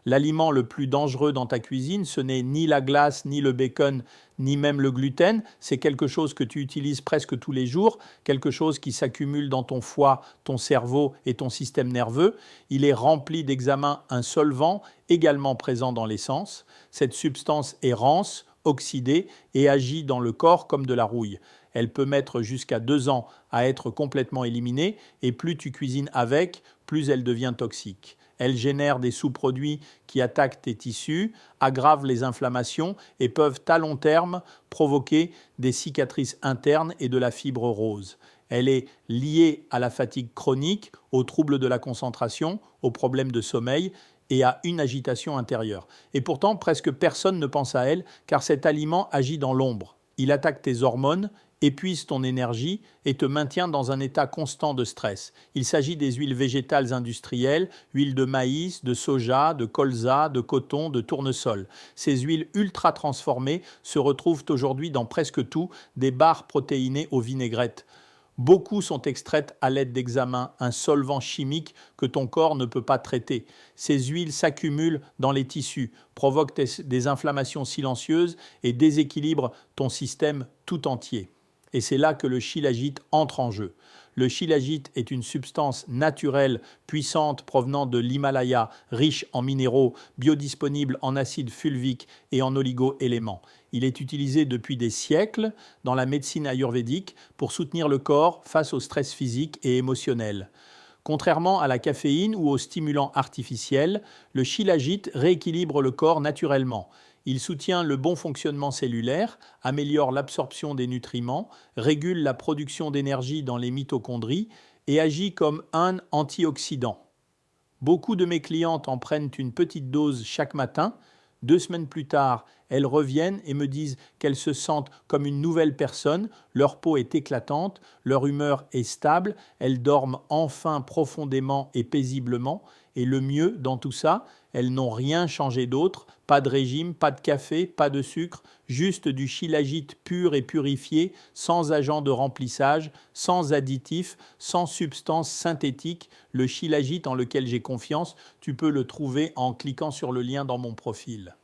L'aliment le plus dangereux dans ta cuisine, ce n'est ni la glace, ni le bacon, ni même le gluten. C'est quelque chose que tu utilises presque tous les jours, quelque chose qui s'accumule dans ton foie, ton cerveau et ton système nerveux. Il est rempli d'hexamin, un solvant également présent dans l'essence. Cette substance est rance, oxydée et agit dans le corps comme de la rouille. Elle peut mettre jusqu'à 2 ans à être complètement éliminée et plus tu cuisines avec, plus elle devient toxique. Elle génère des sous-produits qui attaquent tes tissus, aggravent les inflammations et peuvent à long terme provoquer des cicatrices internes et de la fibre rose. Elle est liée à la fatigue chronique, aux troubles de la concentration, aux problèmes de sommeil et à une agitation intérieure. Et pourtant, presque personne ne pense à elle car cet aliment agit dans l'ombre. Il attaque tes hormones, épuise ton énergie et te maintient dans un état constant de stress. Il s'agit des huiles végétales industrielles, huiles de maïs, de soja, de colza, de coton, de tournesol. Ces huiles ultra transformées se retrouvent aujourd'hui dans presque tout, des barres protéinées aux vinaigrettes. Beaucoup sont extraites à l'aide d'hexamin, un solvant chimique que ton corps ne peut pas traiter. Ces huiles s'accumulent dans les tissus, provoquent des inflammations silencieuses et déséquilibrent ton système tout entier. Et c'est là que le shilajit entre en jeu. Le shilajit est une substance naturelle puissante provenant de l'Himalaya, riche en minéraux, biodisponible en acide fulvique et en oligo-éléments. Il est utilisé depuis des siècles dans la médecine ayurvédique pour soutenir le corps face au stress physique et émotionnel. Contrairement à la caféine ou aux stimulants artificiels, le shilajit rééquilibre le corps naturellement. Il soutient le bon fonctionnement cellulaire, améliore l'absorption des nutriments, régule la production d'énergie dans les mitochondries et agit comme un antioxydant. Beaucoup de mes clientes en prennent une petite dose chaque matin. 2 semaines plus tard, elles reviennent et me disent qu'elles se sentent comme une nouvelle personne, leur peau est éclatante, leur humeur est stable, elles dorment enfin profondément et paisiblement. Et le mieux dans tout ça, elles n'ont rien changé d'autre, pas de régime, pas de café, pas de sucre, juste du shilajit pur et purifié, sans agent de remplissage, sans additifs, sans substance synthétique. Le shilajit en lequel j'ai confiance, tu peux le trouver en cliquant sur le lien dans mon profil.